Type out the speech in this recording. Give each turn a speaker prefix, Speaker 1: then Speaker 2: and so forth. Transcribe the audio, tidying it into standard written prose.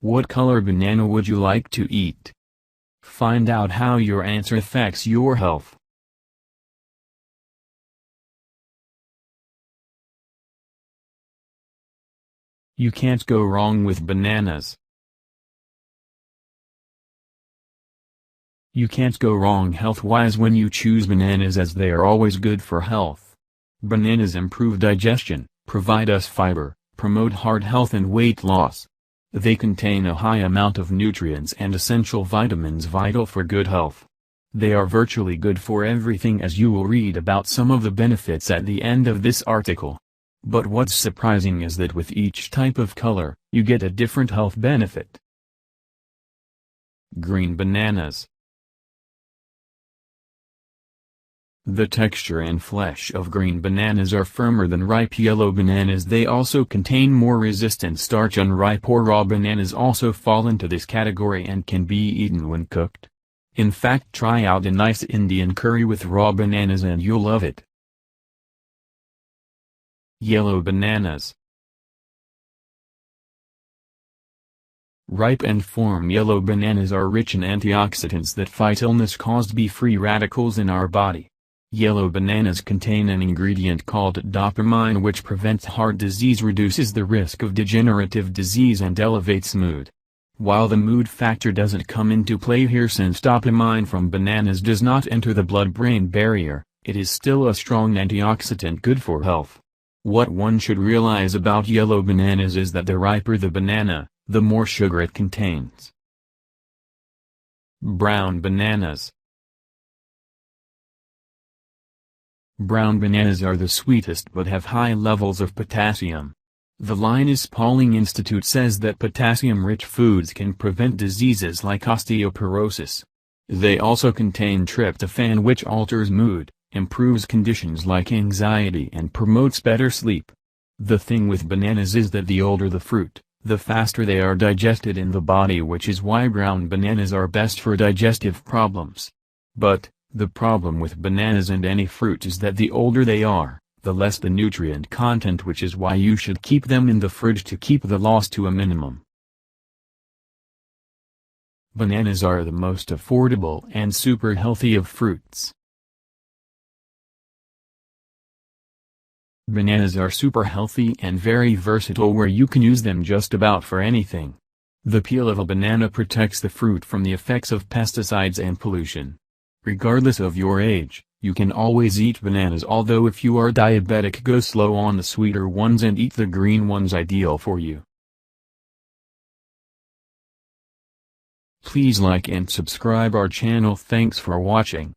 Speaker 1: What color banana would you like to eat? Find out how your answer affects your health. You can't go wrong with bananas. You can't go wrong health-wise when you choose bananas, as they are always good for health. Bananas improve digestion, provide us fiber, promote heart health and weight loss. They contain a high amount of nutrients and essential vitamins vital for good health. They are virtually good for everything, as you will read about some of the benefits at the end of this article. But what's surprising is that with each type of color, you get a different health benefit. Green bananas. The texture and flesh of green bananas are firmer than ripe yellow bananas. They also contain more resistant starch. Unripe or raw bananas also fall into this category and can be eaten when cooked. In fact, try out a nice Indian curry with raw bananas and you'll love it. Yellow bananas. Ripe and form yellow bananas are rich in antioxidants that fight illness caused by free radicals in our body. Yellow bananas contain an ingredient called dopamine, which prevents heart disease, reduces the risk of degenerative disease, and elevates mood. While the mood factor doesn't come into play here, since dopamine from bananas does not enter the blood-brain barrier, it is still a strong antioxidant good for health. What one should realize about yellow bananas is that the riper the banana, the more sugar it contains. Brown bananas. Brown bananas are the sweetest but have high levels of potassium. The Linus Pauling Institute says that potassium-rich foods can prevent diseases like osteoporosis. They also contain tryptophan, which alters mood, improves conditions like anxiety, and promotes better sleep. The thing with bananas is that the older the fruit, the faster they are digested in the body, which is why brown bananas are best for digestive problems. But the problem with bananas and any fruit is that the older they are, the less the nutrient content, which is why you should keep them in the fridge to keep the loss to a minimum. Bananas are the most affordable and super healthy of fruits. Bananas are super healthy and very versatile, where you can use them just about for anything. The peel of a banana protects the fruit from the effects of pesticides and pollution. Regardless of your age, you can always eat bananas, although if you are diabetic, go slow on the sweeter ones and eat the green ones, ideal for you. Please like and subscribe our channel. Thanks for watching.